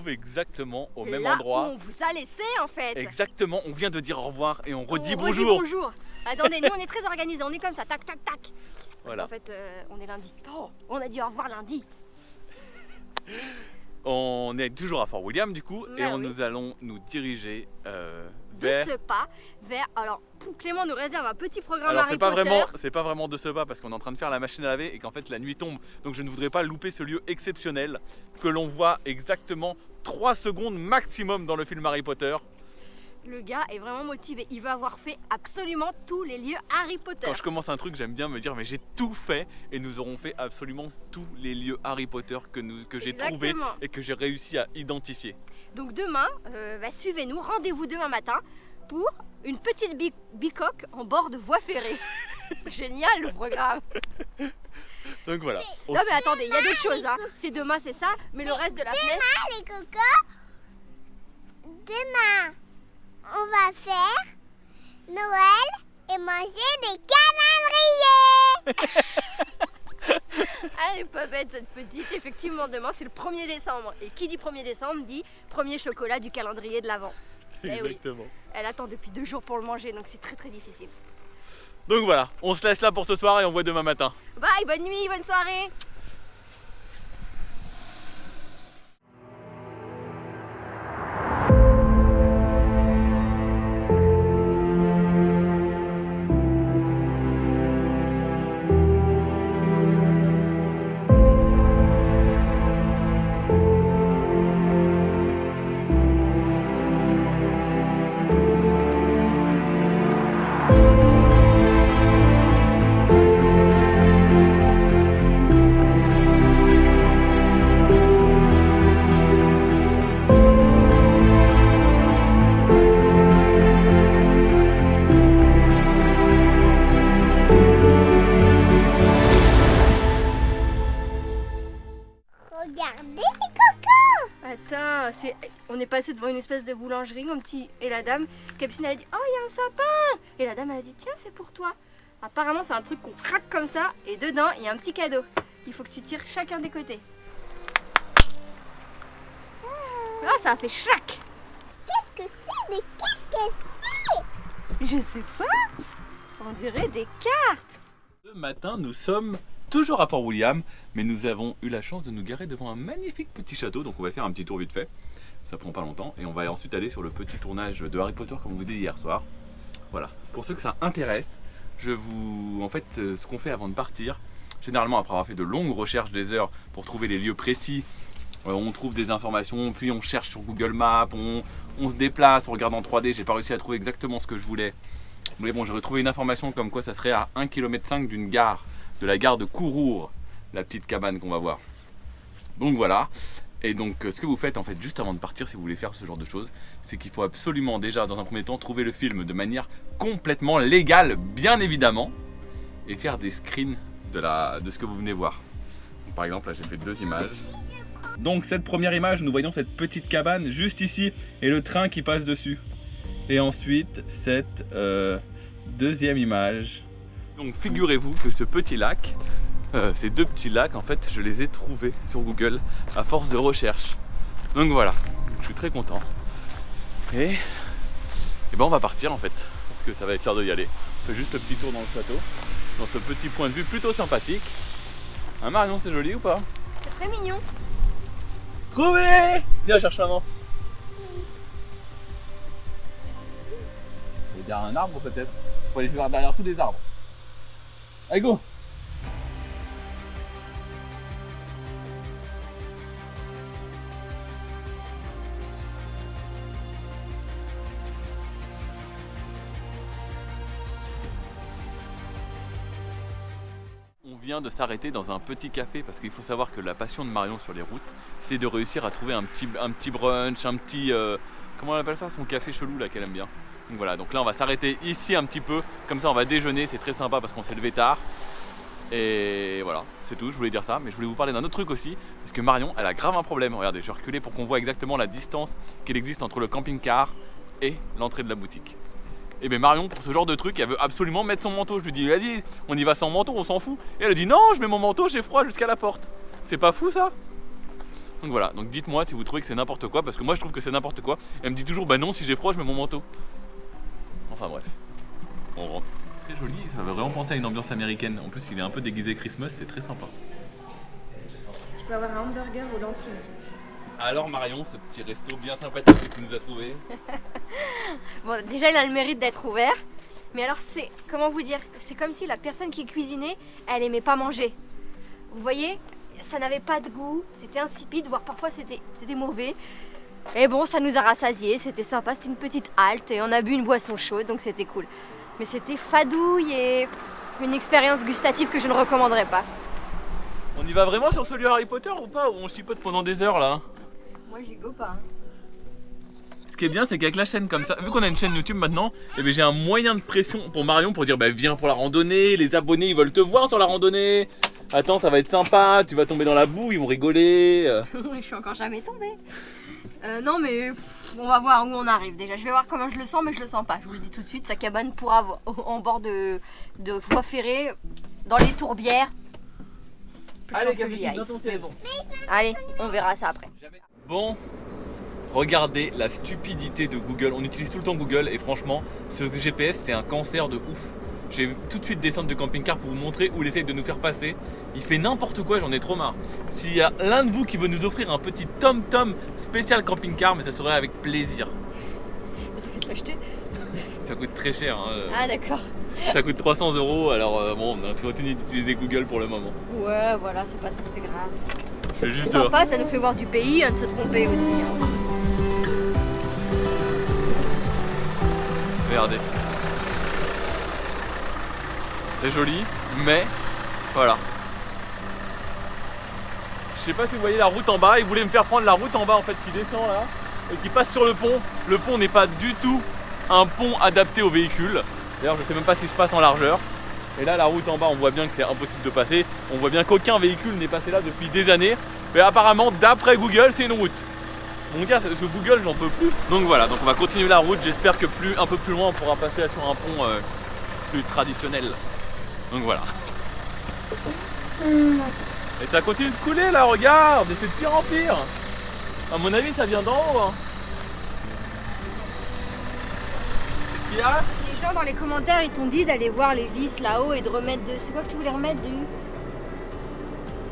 retrouve exactement au même Là endroit. où on vous a laissé en fait. Exactement, on vient de dire au revoir et on redit On bonjour. redit bonjour. Attendez, nous on est très organisés, on est comme ça, tac tac tac. Parce Voilà. qu'en fait, on est lundi. Oh, on a dit au revoir lundi. On est toujours à Fort William du coup et Ah oui. nous allons nous diriger De vers... ce pas vers. Alors, Clément nous réserve un petit programme Alors Harry c'est Potter. pas vraiment de ce pas parce qu'on est en train de faire la machine à laver et qu'en fait la nuit tombe. Donc je ne voudrais pas louper ce lieu exceptionnel que l'on voit exactement 3 secondes maximum dans le film Harry Potter. Le gars est vraiment motivé. Il veut avoir fait absolument tous les lieux Harry Potter. Quand je commence un truc, j'aime bien me dire mais j'ai tout fait et nous aurons fait absolument tous les lieux Harry Potter que j'ai trouvés Exactement. et que j'ai réussi à identifier. Donc demain, suivez-nous, rendez-vous demain matin pour une petite bicoque en bord de voie ferrée. Génial le programme. Donc voilà. Non mais attendez, il y a d'autres choses. Hein. C'est demain, c'est ça, mais le reste de la semaine. Les cocos, demain, on va faire Noël et manger des calendriers. Elle est pas bête cette petite. Effectivement, demain c'est le 1er décembre. Et qui dit 1er décembre dit premier chocolat du calendrier de l'Avent. Eh oui. Exactement. Elle attend depuis 2 jours pour le manger, donc c'est très très difficile. Donc voilà, on se laisse là pour ce soir et on voit demain matin. Bye, bonne nuit, bonne soirée. Regardez les cocos. Attends, on est passé devant une espèce de boulangerie, mon petit, et la dame, Capucine, elle a dit « Oh, il y a un sapin !» Et la dame, elle a dit « Tiens, c'est pour toi !» Apparemment, c'est un truc qu'on craque comme ça, et dedans, il y a un petit cadeau. Il faut que tu tires chacun des côtés. Ah, ça a fait chlac. Qu'est-ce que c'est? Mais qu'est-ce que c'est? Je sais pas. On dirait des cartes. Ce matin, nous sommes toujours à Fort William, mais nous avons eu la chance de nous garer devant un magnifique petit château, donc on va faire un petit tour vite fait. Ça prend pas longtemps, et on va ensuite aller sur le petit tournage de Harry Potter comme on vous dit hier soir. Voilà. Pour ceux que ça intéresse, ce qu'on fait avant de partir, généralement après avoir fait de longues recherches des heures pour trouver les lieux précis, on trouve des informations, puis on cherche sur Google Maps, on se déplace, on regarde en 3D, j'ai pas réussi à trouver exactement ce que je voulais. Mais bon, j'ai retrouvé une information comme quoi ça serait à 1,5 km d'une gare, de la gare de Courour, la petite cabane qu'on va voir. Donc voilà. Et donc ce que vous faites en fait juste avant de partir, si vous voulez faire ce genre de choses, c'est qu'il faut absolument déjà dans un premier temps trouver le film de manière complètement légale, bien évidemment, et faire des screens de ce que vous venez voir. Donc, par exemple là j'ai fait 2 images. Donc cette première image, nous voyons cette petite cabane juste ici et le train qui passe dessus. Et ensuite cette deuxième image. Donc figurez-vous que ce petit lac, ces 2 petits lacs en fait je les ai trouvés sur Google à force de recherche. Donc voilà, je suis très content. Et ben on va partir en fait, parce que ça va être l'heure d'y aller. On fait juste un petit tour dans le château, dans ce petit point de vue plutôt sympathique. Hein Marion, c'est joli ou pas? C'est très mignon. Trouvé! Viens chercher maman. Il y a derrière un arbre peut-être. Faut aller voir derrière tous les arbres. Allez go! On vient de s'arrêter dans un petit café parce qu'il faut savoir que la passion de Marion sur les routes, c'est de réussir à trouver un petit brunch, un petit... comment on appelle ça? Son café chelou là qu'elle aime bien. Donc voilà, donc là on va s'arrêter ici un petit peu, comme ça on va déjeuner, c'est très sympa parce qu'on s'est levé tard. Et voilà, c'est tout, je voulais dire ça, mais je voulais vous parler d'un autre truc aussi, parce que Marion, elle a grave un problème. Regardez, je vais reculer pour qu'on voit exactement la distance qu'il existe entre le camping-car et l'entrée de la boutique. Et bien Marion, pour ce genre de truc, elle veut absolument mettre son manteau. Je lui dis, vas-y, on y va sans manteau, on s'en fout. Et elle dit, non, je mets mon manteau, j'ai froid jusqu'à la porte. C'est pas fou ça? Donc voilà, donc dites-moi si vous trouvez que c'est n'importe quoi, parce que moi je trouve que c'est n'importe quoi. Elle me dit toujours bah non, si j'ai froid je mets mon manteau. Enfin bref, on rentre. Très joli, ça va vraiment penser à une ambiance américaine. En plus il est un peu déguisé Christmas, c'est très sympa. Tu peux avoir un hamburger aux lentilles. Alors Marion, ce petit resto bien sympathique que tu nous as trouvé. Bon, déjà il a le mérite d'être ouvert. Mais alors c'est, comment vous dire, c'est comme si la personne qui cuisinait, elle aimait pas manger. Vous voyez, ça n'avait pas de goût, c'était insipide, voire parfois c'était mauvais. Et bon, ça nous a rassasiés, c'était sympa, c'était une petite halte et on a bu une boisson chaude, donc c'était cool. Mais c'était fadouille et une expérience gustative que je ne recommanderais pas. On y va vraiment sur ce lieu Harry Potter ou pas? Ou on chipote pendant des heures là? Moi j'y go pas. Ce qui est bien, c'est qu'avec la chaîne comme ça, vu qu'on a une chaîne YouTube maintenant, eh bien, j'ai un moyen de pression pour Marion pour dire bah viens pour la randonnée, les abonnés ils veulent te voir sur la randonnée. Attends, ça va être sympa, tu vas tomber dans la boue, ils vont rigoler. Je suis encore jamais tombée. Non mais on va voir où on arrive déjà. Je vais voir comment je le sens, mais je le sens pas. Je vous le dis tout de suite, sa cabane pourra en bord de voie ferrée, dans les tourbières. Plus de chance que j'y aille. Mais bon. Allez, on verra ça après. Bon, regardez la stupidité de Google. On utilise tout le temps Google et franchement, ce GPS c'est un cancer de ouf. Je vais tout de suite descendre de camping-car pour vous montrer où il essaye de nous faire passer. Il fait n'importe quoi, j'en ai trop marre. S'il y a l'un de vous qui veut nous offrir un petit tom-tom spécial camping-car, mais ça serait avec plaisir. T'as fait te l'acheter? Ça coûte très cher. Hein. Ah d'accord. Ça coûte 300 €, alors bon, on a continué d'utiliser Google pour le moment. Ouais, voilà, c'est pas très grave. Je fais juste C'est sympa, ça nous fait voir du pays, hein, de se tromper aussi. Hein. Regardez. C'est joli, mais voilà. Je sais pas si vous voyez la route en bas, il voulait me faire prendre la route en bas en fait qui descend là et qui passe sur le pont. Le pont n'est pas du tout un pont adapté aux véhicules. D'ailleurs je sais même pas si je passe en largeur. Et là la route en bas on voit bien que c'est impossible de passer. On voit bien qu'aucun véhicule n'est passé là depuis des années. Mais apparemment d'après Google c'est une route. Mon gars, ce Google j'en peux plus. Donc voilà, donc on va continuer la route. J'espère que un peu plus loin on pourra passer sur un pont plus traditionnel. Donc voilà. Et ça continue de couler là, regarde, et c'est de pire en pire. À mon avis ça vient d'en haut. Hein. Qu'est-ce qu'il y a? Les gens dans les commentaires ils t'ont dit d'aller voir les vis là-haut et de remettre de... C'est quoi que tu voulais remettre? Je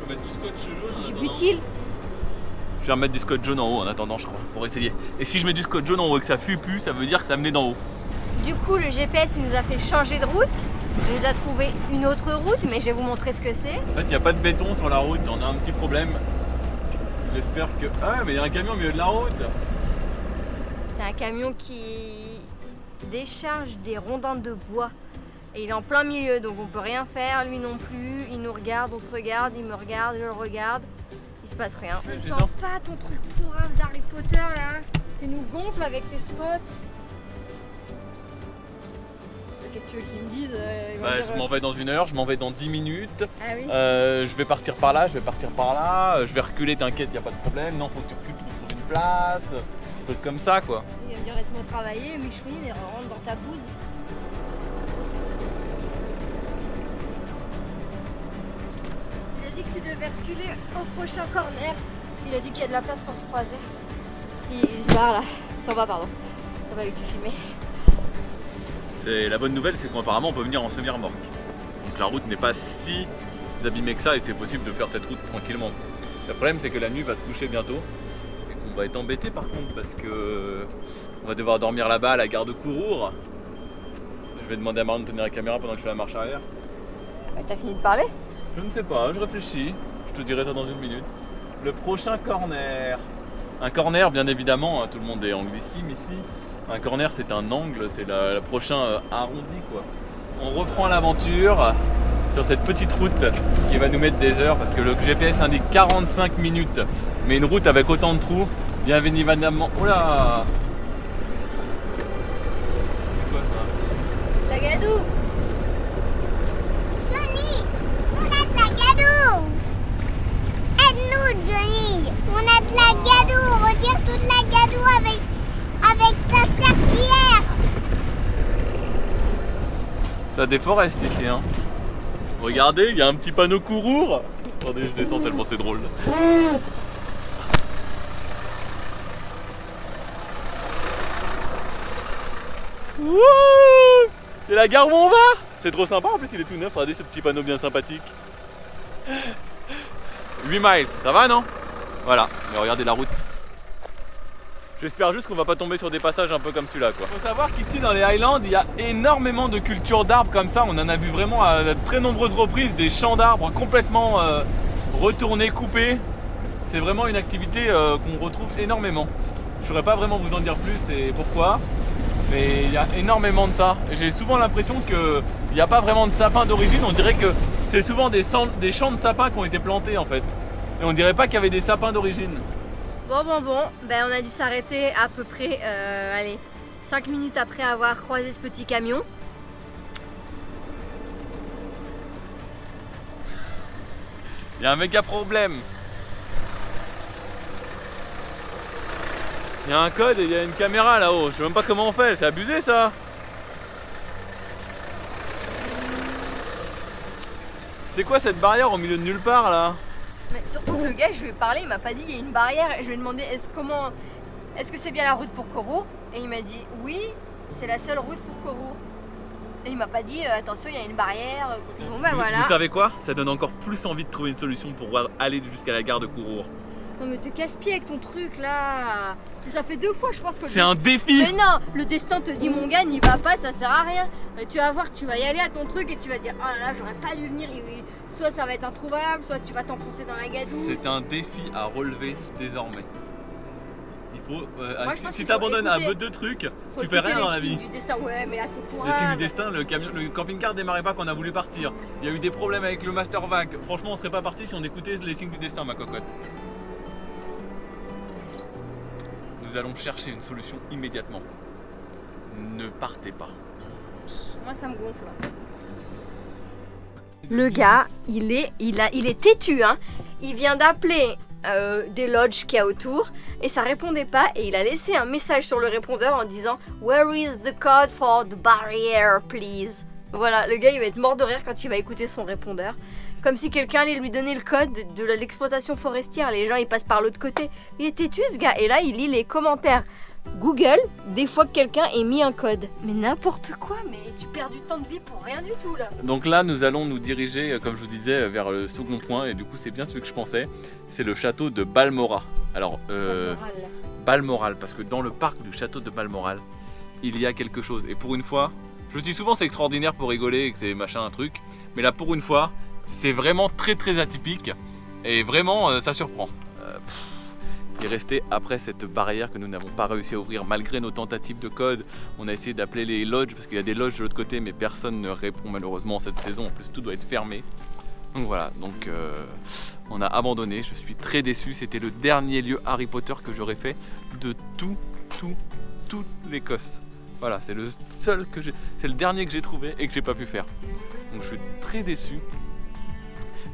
vais mettre du scotch jaune. Du butyl? Je vais remettre du scotch jaune en haut en attendant, je crois, pour essayer. Et si je mets du scotch jaune en haut et que ça fuit plus, ça veut dire que ça venait d'en haut. Du coup le GPS il nous a fait changer de route. Il nous a trouvé une autre route, mais je vais vous montrer ce que c'est. En fait, il n'y a pas de béton sur la route, on a un petit problème. J'espère que... Ah, mais il y a un camion au milieu de la route. C'est un camion qui décharge des rondins de bois. Et il est en plein milieu, donc on peut rien faire, lui non plus. Il nous regarde, on se regarde, il me regarde, je le regarde. Il se passe rien. C'est On putain. sent pas ton truc pourrave d'Harry Potter là. Tu nous gonfles avec tes spots. Qu'est-ce que tu veux qu'ils me disent Je m'en vais dans 1 heure, je m'en vais dans 10 minutes. Ah oui. Je vais partir par là, je vais partir par là. Je vais reculer, t'inquiète, y a pas de problème. Non, faut que tu recules pour trouver une place. Des trucs comme ça quoi. Il va me dire laisse-moi travailler, Micheline, et rentre dans ta bouse. Il a dit que tu devais reculer au prochain corner. Il a dit qu'il y a de la place pour se croiser. Il se barre là. Il s'en va, pardon. Ça va avec du filmer. La bonne nouvelle, c'est qu'apparemment on peut venir en semi-remorque. Donc la route n'est pas si abîmée que ça et c'est possible de faire cette route tranquillement. Le problème, c'est que la nuit va se coucher bientôt et qu'on va être embêté par contre parce que on va devoir dormir là-bas à la gare de Courour. Je vais demander à Marion de tenir la caméra pendant que je fais la marche arrière. Bah, t'as fini de parler? Je ne sais pas, je réfléchis. Je te dirai ça dans 1 minute. Le prochain corner. Un corner, bien évidemment, hein, tout le monde est anglissime ici. Un corner, c'est un angle, c'est le prochain arrondi quoi. On reprend l'aventure sur cette petite route qui va nous mettre des heures parce que le GPS indique 45 minutes. Mais une route avec autant de trous, bien évidemment. Oula! C'est quoi ça? La gadoue. Johnny, on a de la gadoue. Aide-nous, Johnny. On a de la gadoue. Retire toute la gadoue avec ta serpillière. Ça déforeste ici hein. Regardez, il y a un petit panneau Courour. Attendez, je descends tellement c'est drôle. Wouh! C'est la gare où on va! C'est trop sympa, en plus il est tout neuf, regardez ce petit panneau bien sympathique. 8 miles, ça va non? Voilà, mais regardez la route. J'espère juste qu'on va pas tomber sur des passages un peu comme celui-là quoi. Faut savoir qu'ici dans les Highlands, il y a énormément de cultures d'arbres comme ça. On en a vu vraiment à de très nombreuses reprises des champs d'arbres complètement retournés, coupés. C'est vraiment une activité qu'on retrouve énormément. Je saurais pas vraiment vous en dire plus et pourquoi, mais il y a énormément de ça. J'ai souvent l'impression qu'il n'y a pas vraiment de sapins d'origine. On dirait que c'est souvent des champs de sapins qui ont été plantés en fait. Et on dirait pas qu'il y avait des sapins d'origine. Bon, ben on a dû s'arrêter à peu près, allez, 5 minutes après avoir croisé ce petit camion. Il y a un méga problème. Il y a un code et il y a une caméra là-haut. Je sais même pas comment on fait, c'est abusé ça. C'est quoi cette barrière au milieu de nulle part là? Mais surtout que le gars, je lui ai parlé, il m'a pas dit il y a une barrière. Je lui ai demandé est-ce que c'est bien la route pour Kourou? Et il m'a dit oui, c'est la seule route pour Kourou. Et il m'a pas dit attention, il y a une barrière. Bon bah voilà. Vous savez quoi? Ça donne encore plus envie de trouver une solution pour pouvoir aller jusqu'à la gare de Kourou. Non mais t'es casse-pied avec ton truc là. Ça fait 2 fois je pense que c'est un défi. Mais non, le destin te dit mon gars n'y va pas, ça sert à rien. Tu vas voir, tu vas y aller à ton truc et tu vas te dire oh là là j'aurais pas dû venir. Soit ça va être introuvable, soit tu vas t'enfoncer dans la gadoue. C'est un défi à relever désormais. Il faut si tu abandonnes à deux trucs, tu fais rien dans la vie. Du destin, ouais mais là c'est pour les signes du destin, le camping-car démarrait pas quand on a voulu partir. Il y a eu des problèmes avec le Master Vac. Franchement on serait pas parti si on écoutait les signes du destin ma cocotte. Nous allons chercher une solution immédiatement. Ne partez pas. Moi ça me gonfle. Le gars, il est têtu, hein. Il vient d'appeler des lodges qu'il y a autour et ça répondait pas et il a laissé un message sur le répondeur en disant Where is the code for the barrier, please? Voilà, le gars il va être mort de rire quand il va écouter son répondeur. Comme si quelqu'un allait lui donner le code de l'exploitation forestière. Les gens ils passent par l'autre côté. Il est têtu ce gars. Et là il lit les commentaires Google des fois que quelqu'un ait mis un code. Mais n'importe quoi, mais tu perds du temps de vie pour rien du tout là. Donc là nous allons nous diriger, comme je vous disais, vers le second point. Et du coup c'est bien celui que je pensais. C'est le château de Balmoral. Alors Balmoral, parce que dans le parc du château de Balmoral, il y a quelque chose. Et pour une fois, je dis souvent c'est extraordinaire pour rigoler et que c'est machin un truc. Mais là pour une fois, c'est vraiment très très atypique et vraiment ça surprend. Il est resté après cette barrière que nous n'avons pas réussi à ouvrir malgré nos tentatives de code. On a essayé d'appeler les lodges parce qu'il y a des lodges de l'autre côté mais personne ne répond malheureusement cette saison. En plus tout doit être fermé. Donc voilà, donc on a abandonné. Je suis très déçu. C'était le dernier lieu Harry Potter que j'aurais fait de toute l'Écosse. Voilà, c'est le seul que j'ai, c'est le dernier que j'ai trouvé et que j'ai pas pu faire. Donc je suis très déçu.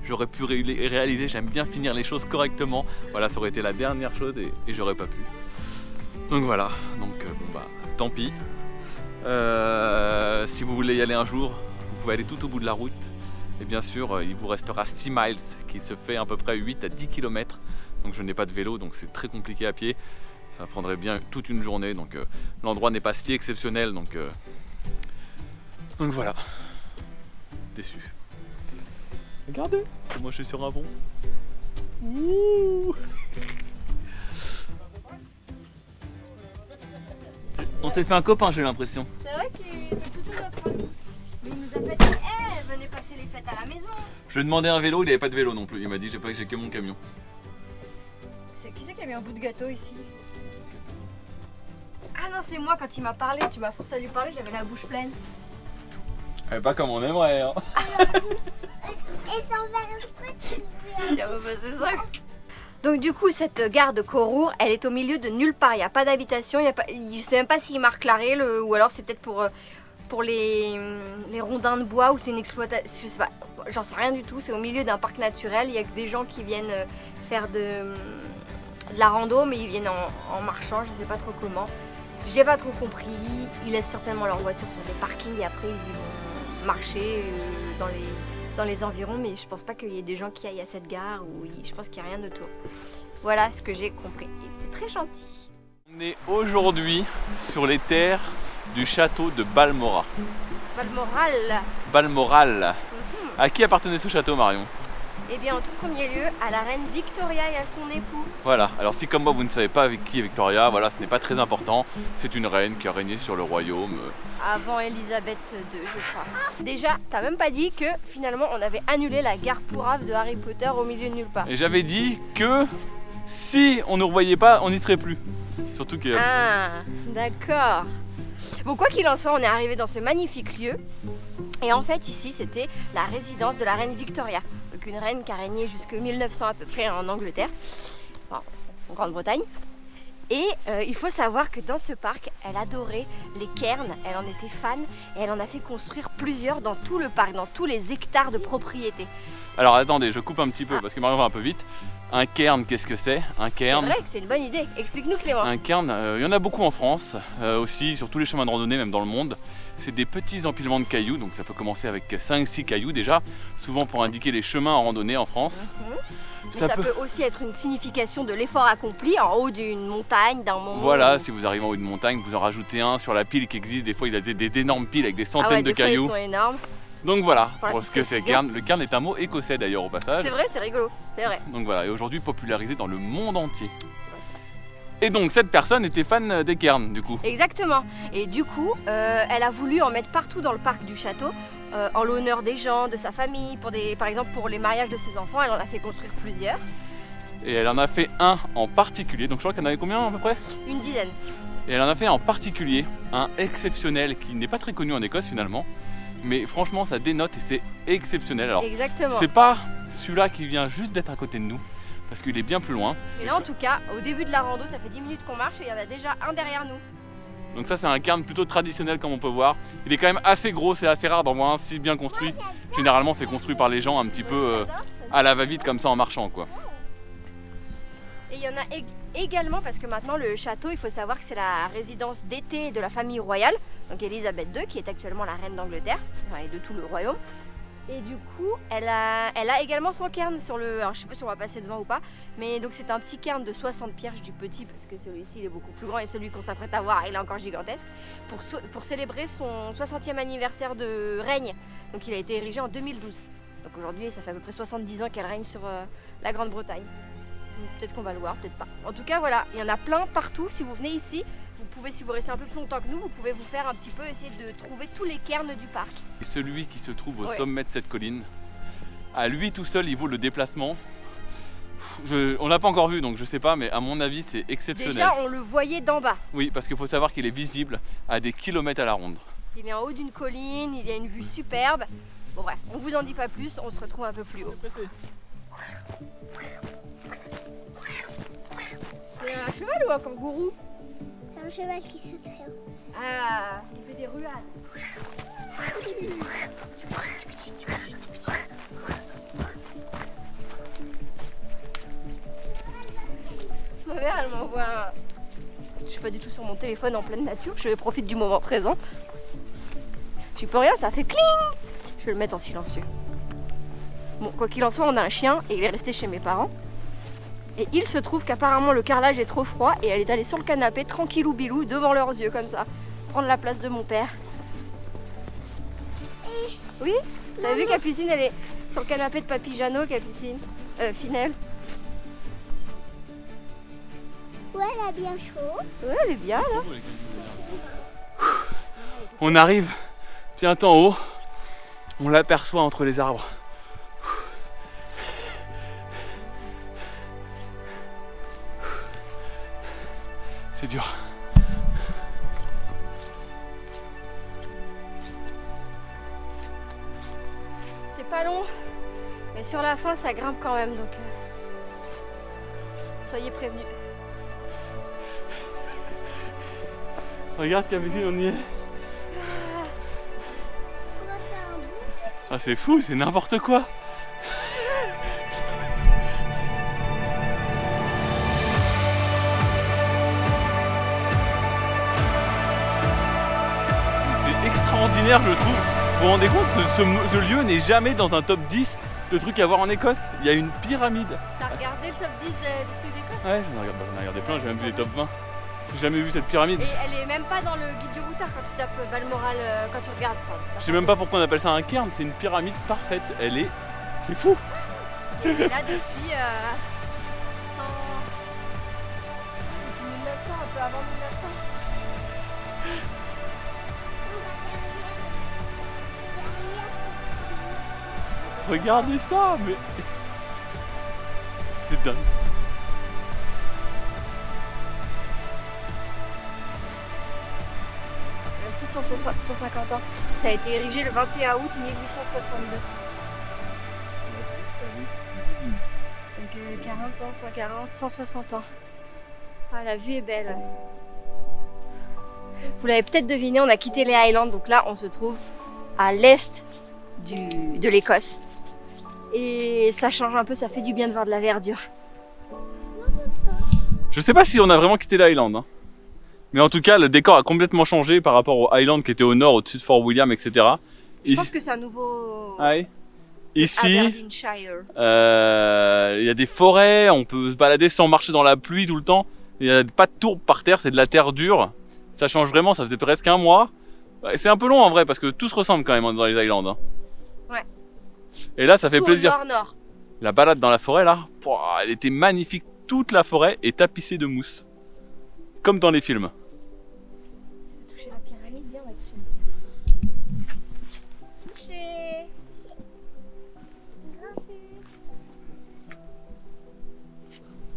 J'aurais pu réaliser, j'aime bien finir les choses correctement. Voilà, ça aurait été la dernière chose et j'aurais pas pu. Donc voilà, donc bon bah tant pis. Si vous voulez y aller un jour, vous pouvez aller tout au bout de la route. Et bien sûr, il vous restera 6 miles qui se fait à peu près 8 à 10 km. Donc je n'ai pas de vélo, donc c'est très compliqué à pied. Ça prendrait bien toute une journée, donc l'endroit n'est pas si exceptionnel. Donc voilà, déçu. Regardez, moi je suis sur un pont. Ouh. On s'est fait un copain, j'ai l'impression. C'est vrai qu'il était plutôt notre ami. Mais il nous a pas dit, venez passer les fêtes à la maison. Je lui ai demandé un vélo, il n'avait pas de vélo non plus. Il m'a dit, j'ai que mon camion. Qui c'est qui a mis un bout de gâteau ici? Ah non, c'est moi quand il m'a parlé, tu m'as forcé à lui parler, j'avais la bouche pleine. Pas comme on aimerait, hein. Et sans faire Il a pas passé ça. Donc du coup, cette gare de Kourou, elle est au milieu de nulle part. Il n'y a pas d'habitation, je sais même pas s'il marque l'arrêt ou alors c'est peut-être pour les rondins de bois ou c'est une exploitation, je sais pas, j'en sais rien du tout. C'est au milieu d'un parc naturel, il y a que des gens qui viennent faire de la rando, mais ils viennent en marchant, je sais pas trop comment. J'ai pas trop compris, ils laissent certainement leur voiture sur des parkings et après ils y vont marcher dans les environs, mais je pense pas qu'il y ait des gens qui aillent à cette gare ou je pense qu'il n'y a rien autour. Voilà ce que j'ai compris. Il était très gentil. On est aujourd'hui sur les terres du château de Balmoral. Balmoral. Balmoral. À qui appartenait ce château, Marion? Eh bien, en tout premier lieu, à la reine Victoria et à son époux. Voilà, alors si comme moi vous ne savez pas avec qui est Victoria, voilà, ce n'est pas très important. C'est une reine qui a régné sur le royaume. Avant Elisabeth II, je crois. Déjà, t'as même pas dit que finalement on avait annulé la gare pourrave de Harry Potter au milieu de nulle part. Et j'avais dit que si on ne revoyait pas, on n'y serait plus. Surtout que... Ah, d'accord. Bon, quoi qu'il en soit, on est arrivé dans ce magnifique lieu. Et en fait, ici, c'était la résidence de la reine Victoria. Donc une reine qui a régné jusqu'en 1900 à peu près en Angleterre, enfin, en Grande-Bretagne. Et il faut savoir que dans ce parc, elle adorait les cairns, elle en était fan et elle en a fait construire plusieurs dans tout le parc, dans tous les hectares de propriété. Alors attendez, je coupe un petit peu parce que Marion va un peu vite. Un cairn, qu'est-ce que c'est? Un cairn. C'est vrai que c'est une bonne idée. Explique-nous, Clément. Un cairn, il y en a beaucoup en France, aussi sur tous les chemins de randonnée, même dans le monde. C'est des petits empilements de cailloux, donc ça peut commencer avec 5-6 cailloux déjà, souvent pour indiquer les chemins en randonnée en France. Mais ça peut aussi être une signification de l'effort accompli en haut d'une montagne, d'un mont. Voilà, si vous arrivez en haut d'une montagne, vous en rajoutez un sur la pile qui existe. Des fois, il y a des énormes piles avec des centaines de cailloux. Des fois, ils sont énormes. Donc voilà, Voilà, pour ce que c'est cairn. Le cairn est un mot écossais d'ailleurs au passage. C'est vrai, c'est rigolo, c'est vrai. Donc voilà, et aujourd'hui popularisé dans le monde entier. Et donc cette personne était fan des cairns du coup. Exactement. Et du coup, elle a voulu en mettre partout dans le parc du château, en l'honneur des gens, de sa famille, par exemple pour les mariages de ses enfants, elle en a fait construire plusieurs. Et elle en a fait un en particulier, donc je crois qu'elle en avait combien à peu près? Une dizaine. Et elle en a fait en particulier un exceptionnel qui n'est pas très connu en Écosse finalement. Mais franchement ça dénote et c'est exceptionnel. Alors Exactement. c'est pas celui-là qui vient juste d'être à côté de nous, parce qu'il est bien plus loin. Et là en tout cas, au début de la rando, ça fait 10 minutes qu'on marche et il y en a déjà un derrière nous. Donc ça c'est un cairn plutôt traditionnel comme on peut voir. Il est quand même assez gros, c'est assez rare d'en voir un si bien construit. Généralement c'est construit par les gens un petit peu à la va-vite comme ça en marchant quoi. Et il y en a également parce que maintenant le château, il faut savoir que c'est la résidence d'été de la famille royale, donc Elisabeth II qui est actuellement la reine d'Angleterre et de tout le royaume. Et du coup, elle a également son cairn sur le... Alors je sais pas si on va passer devant ou pas, mais donc c'est un petit cairn de 60 pierres, je dis petit parce que celui-ci il est beaucoup plus grand et celui qu'on s'apprête à voir il est encore gigantesque, pour célébrer son 60e anniversaire de règne. Donc il a été érigé en 2012. Donc aujourd'hui ça fait à peu près 70 ans qu'elle règne sur la Grande-Bretagne. Peut-être qu'on va le voir, peut-être pas. En tout cas voilà, il y en a plein partout. Si vous venez ici, vous pouvez, si vous restez un peu plus longtemps que nous, vous pouvez vous faire un petit peu, essayer de trouver tous les cairns du parc. Et celui qui se trouve au sommet de cette colline, à lui tout seul il vaut le déplacement. On l'a pas encore vu donc je sais pas, mais à mon avis c'est exceptionnel. Déjà on le voyait d'en bas. Oui, parce qu'il faut savoir qu'il est visible à des kilomètres à la ronde. Il est en haut d'une colline, il y a une vue superbe. Bon bref, on vous en dit pas plus, on se retrouve un peu plus haut. C'est un cheval ou un kangourou? C'est un cheval qui se traîne. Ah, il fait des ruades. Ma mère, elle m'envoie un... Je suis pas du tout sur mon téléphone en pleine nature, je profite du moment présent. J'y peux rien, ça fait cling. Je vais le mettre en silencieux. Bon, quoi qu'il en soit, on a un chien et il est resté chez mes parents. Et il se trouve qu'apparemment le carrelage est trop froid et elle est allée sur le canapé tranquillou bilou devant leurs yeux comme ça, prendre la place de mon père. Oui, t'as vu Capucine, elle est sur le canapé de Papy Jeannot, Capucine, Finelle. Ouais, elle a bien chaud. Ouais, elle est bien là. On arrive bientôt en haut, on l'aperçoit entre les arbres. C'est dur. C'est pas long, mais sur la fin ça grimpe quand même, donc soyez prévenus. Regarde, Capucine, on y est. On va faire un bout. Ah, c'est fou, c'est n'importe quoi. C'est extraordinaire, je trouve. Vous vous rendez compte, ce lieu n'est jamais dans un top 10 de trucs à voir en Écosse. Il y a une pyramide. T'as regardé le top 10 des trucs d'Écosse? Ouais, j'en ai regardé plein, j'ai même vu les top 20. J'ai jamais vu cette pyramide. Et elle est même pas dans le guide du routard quand tu tapes Balmoral, quand tu regardes. Je sais même pas pourquoi on appelle ça un cairn, c'est une pyramide parfaite. Elle est... C'est fou. Et elle est là depuis 1900, un peu avant 1900. Regardez ça, mais... C'est dingue. Plus de 150 ans. Ça a été érigé le 21 août 1862. Donc 40, 140, 160 ans. Ah, la vue est belle. Vous l'avez peut-être deviné, on a quitté les Highlands, donc là on se trouve à l'est de l'Écosse. Et ça change un peu, ça fait du bien de voir de la verdure. Je sais pas si on a vraiment quitté l'Highland, hein. Mais en tout cas le décor a complètement changé par rapport aux Highlands qui étaient au nord, au-dessus de Fort William, etc. Je pense que c'est un nouveau Ouais. Ici, Aberdeenshire. il y a des forêts, on peut se balader sans marcher dans la pluie tout le temps. Il n'y a pas de tourbe par terre, c'est de la terre dure. Ça change vraiment, ça faisait presque un mois. C'est un peu long en vrai parce que tout se ressemble quand même dans les Highlands, hein. Ouais. Et là ça fait Tout plaisir. au nord-nord. La balade dans la forêt là, elle était magnifique. Toute la forêt est tapissée de mousse. Comme dans les films. Toucher la pyramide, viens, on va toucher.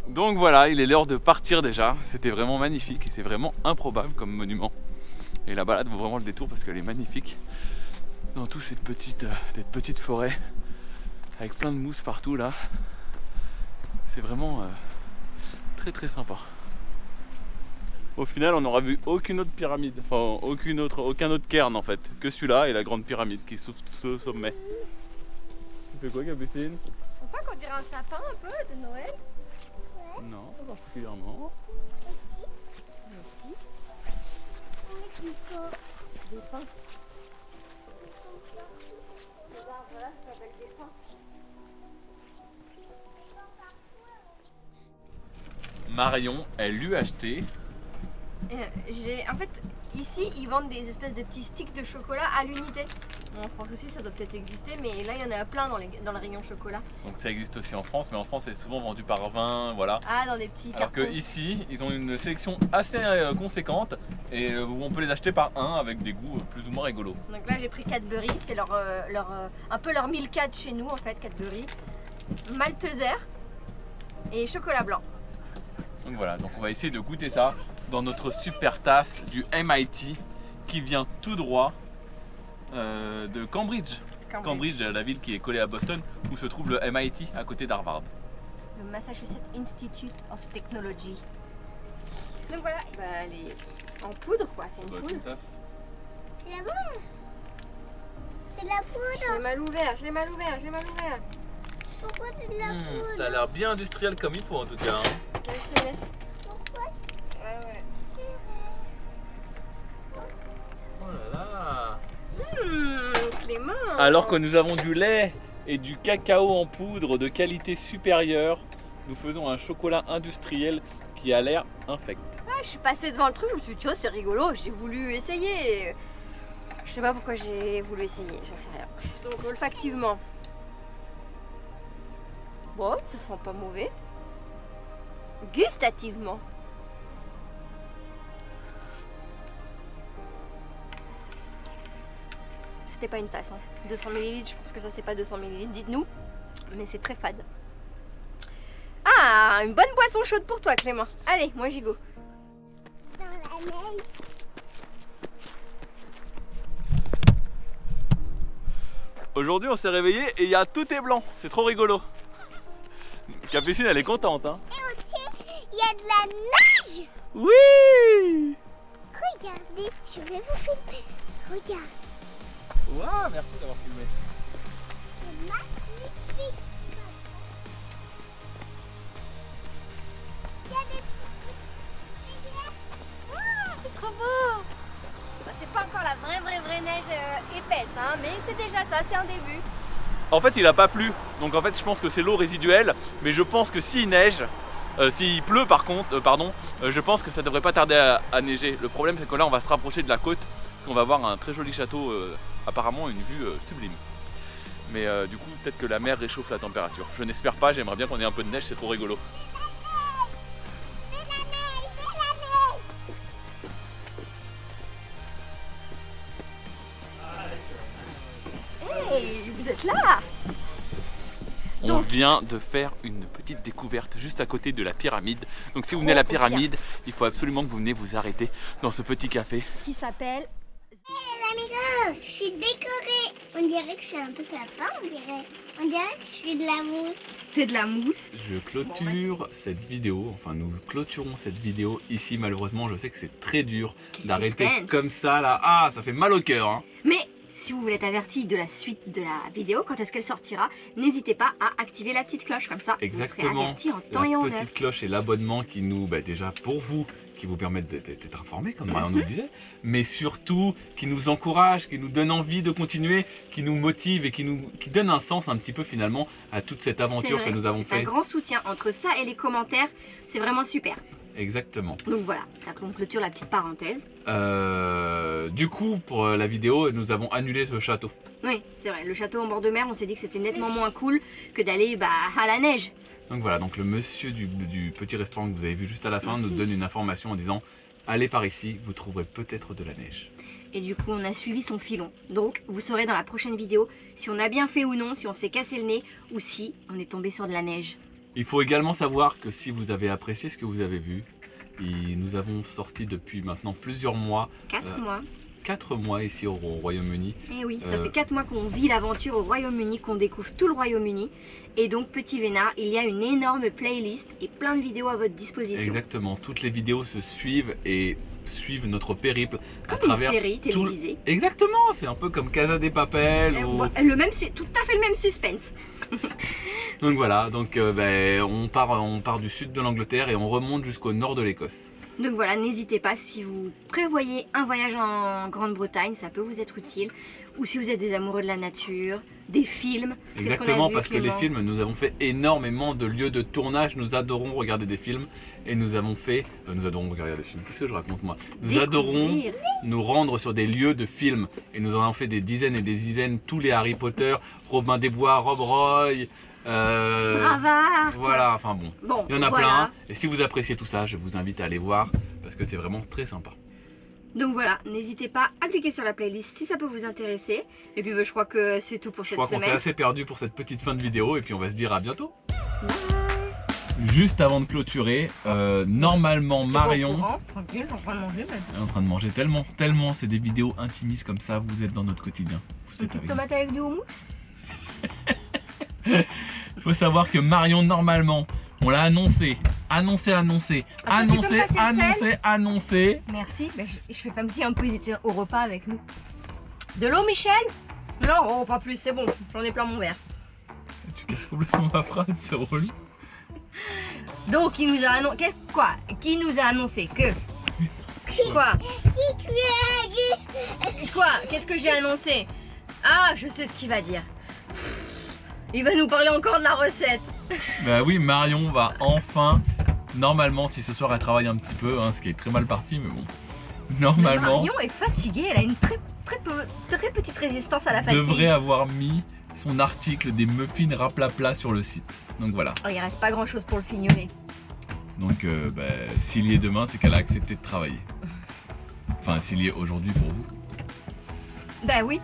Donc voilà, il est l'heure de partir déjà. C'était vraiment magnifique et c'est vraiment improbable comme monument. Et la balade vaut vraiment le détour parce qu'elle est magnifique. Dans toute cette petite forêt avec plein de mousse partout là. C'est vraiment très très sympa. Au final, on n'aura vu aucune autre pyramide, enfin aucun autre cairn en fait, que celui-là et la grande pyramide qui s'ouvre tout au sommet. Tu fais quoi, Capucine? On voit qu'on dirait un sapin un peu de Noël. Non, pas particulièrement. Merci. Des pins. Ces arbres-là, ça s'appelle des pins. Marion, elle lui a acheté. En fait, ici, ils vendent des espèces de petits sticks de chocolat à l'unité. Bon, en France aussi, ça doit peut-être exister, mais là, il y en a plein dans le rayon chocolat. Donc ça existe aussi en France, mais en France, c'est souvent vendu par 20, voilà. Ah, dans des petits Alors cartons. que ici, ils ont une sélection assez conséquente et où on peut les acheter par un avec des goûts plus ou moins rigolos. Donc là, j'ai pris Cadbury, c'est un peu leur Milka de chez nous, en fait, Cadbury. Malteser et chocolat blanc. Donc voilà, donc on va essayer de goûter ça dans notre super tasse du MIT qui vient tout droit de Cambridge. Cambridge, la ville qui est collée à Boston où se trouve le MIT à côté d'Harvard. Le Massachusetts Institute of Technology. Donc voilà, elle est en poudre quoi, c'est une poudre. Une tasse. Là-bas. C'est de la Je poudre. l'ai mal ouvert. Pourquoi c'est de la poudre? Ça a l'air bien industriel comme il faut en tout cas. Hein. Laisse. Pourquoi? Ouais. Oh là là. Clément. Alors que nous avons du lait et du cacao en poudre de qualité supérieure, nous faisons un chocolat industriel qui a l'air infect. Ouais, je suis passée devant le truc, je me suis dit, c'est rigolo, j'ai voulu essayer. Je sais pas pourquoi j'ai voulu essayer, j'en sais rien. Donc olfactivement, bon, ça sent pas mauvais. Gustativement, c'était pas une tasse, hein. 200 ml, je pense que ça c'est pas 200 ml, dites-nous, mais c'est très fade. Ah, une bonne boisson chaude pour toi Clément. Allez, moi j'y go. Dans la neige. Aujourd'hui on s'est réveillé et il y a tout est blanc, c'est trop rigolo. Capucine elle est contente hein. Et aussi, il y a de la neige. Oui. Regardez, je vais vous filmer. Regarde, Waouh, merci d'avoir filmé. c'est magnifique. Il y a des C'est trop beau. Bah, c'est pas encore la vraie neige épaisse, hein, mais c'est déjà ça, c'est un début. En fait il a pas plu, donc en fait je pense que c'est l'eau résiduelle, mais je pense que s'il neige, S'il pleut par contre, je pense que ça devrait pas tarder à neiger. Le problème c'est que là on va se rapprocher de la côte, parce qu'on va voir un très joli château, apparemment une vue sublime. Mais du coup peut-être que la mer réchauffe la température. Je n'espère pas, j'aimerais bien qu'on ait un peu de neige, c'est trop rigolo. Hey, vous êtes là? On vient de faire une petite découverte juste à côté de la pyramide. Donc si vous venez à la pyramide, il faut absolument que vous venez vous arrêter dans ce petit café. Qui s'appelle... Les amigos, je suis décorée. On dirait que je suis un peu sapin, on dirait que je suis de la mousse. C'est de la mousse. Je clôture cette vidéo, enfin nous clôturons cette vidéo ici. Malheureusement, je sais que c'est très dur d'arrêter comme ça là. Ah, ça fait mal au cœur hein. Mais si vous voulez être averti de la suite de la vidéo, quand est-ce qu'elle sortira, n'hésitez pas à activer la petite cloche, comme ça Exactement. vous serez averti en temps et en La heure. petite cloche et l'abonnement qui nous, déjà pour vous, qui vous permettent d'être informés comme Marion nous le disait, mais surtout qui nous encourage, qui nous donne envie de continuer, qui nous motive et qui donne un sens un petit peu finalement à toute cette aventure que nous avons fait. C'est un grand soutien entre ça et les commentaires, c'est vraiment super. Exactement. Donc voilà, ça clôture la petite parenthèse. Du coup, pour la vidéo, nous avons annulé ce château. Oui, c'est vrai, le château en bord de mer, on s'est dit que c'était nettement moins cool que d'aller à la neige. Donc voilà, donc le monsieur du petit restaurant que vous avez vu juste à la fin nous donne une information en disant « Allez par ici, vous trouverez peut-être de la neige ». Et du coup, on a suivi son filon. Donc, vous saurez dans la prochaine vidéo si on a bien fait ou non, si on s'est cassé le nez ou si on est tombé sur de la neige. Il faut également savoir que si vous avez apprécié ce que vous avez vu, nous avons sorti depuis maintenant plusieurs mois, 4 mois. 4 mois ici au Royaume-Uni. Et oui, ça fait 4 mois qu'on vit l'aventure au Royaume-Uni, qu'on découvre tout le Royaume-Uni. Et donc, petit Vénard, il y a une énorme playlist et plein de vidéos à votre disposition. Exactement, toutes les vidéos se suivent et suivent notre périple à Comme travers une série télévisée. Exactement, c'est un peu comme Casa de Papel. Ou... tout à fait le même suspense. Donc voilà, donc on part du sud de l'Angleterre et on remonte jusqu'au nord de l'Écosse. Donc voilà, n'hésitez pas, si vous prévoyez un voyage en Grande-Bretagne, ça peut vous être utile. Ou si vous êtes des amoureux de la nature, des films. Exactement, parce que les films, nous avons fait énormément de lieux de tournage. Nous adorons regarder des films. Et nous adorons regarder des films. Qu'est-ce que je raconte moi? Nous adorons nous rendre sur des lieux de films. Et nous en avons fait des dizaines et des dizaines. Tous les Harry Potter, Robin des Bois, Rob Roy... Bravard. Voilà, enfin bon, il y en a voilà. plein. Et si vous appréciez tout ça, je vous invite à aller voir parce que c'est vraiment très sympa. Donc voilà, n'hésitez pas à cliquer sur la playlist si ça peut vous intéresser. Et puis je crois que c'est tout pour cette semaine. Je crois qu'on s'est assez perdu pour cette petite fin de vidéo et puis on va se dire à bientôt. Juste avant de clôturer, normalement Marion tranquille, en train de manger même. est en train de manger tellement c'est des vidéos intimistes comme ça, vous êtes dans notre quotidien. Une petite tomate avec du houmous. Il faut savoir que Marion, normalement, on l'a annoncé. Merci, mais je fais comme si un peu ils étaient au repas avec nous. De l'eau, Michel? Non, oh, pas plus, c'est bon, j'en ai plein mon verre. Tu casses complètement ma phrase, c'est relou. Donc, il nous a annoncé... Quoi? Qui nous a annoncé que... Quoi? Quoi? Qu'est-ce que j'ai annoncé? Ah, je sais ce qu'il va dire. Il va nous parler encore de la recette. Bah oui, Marion va enfin, normalement, si ce soir elle travaille un petit peu, ce qui est très mal parti, mais bon, normalement... Marion est fatiguée, elle a une très petite résistance à la fatigue. Devrait avoir mis son article des muffins Raplapla sur le site. Donc voilà. Alors, il reste pas grand chose pour le fignonner. Donc s'il y est demain, c'est qu'elle a accepté de travailler. Enfin, s'il y est aujourd'hui pour vous. Bah oui.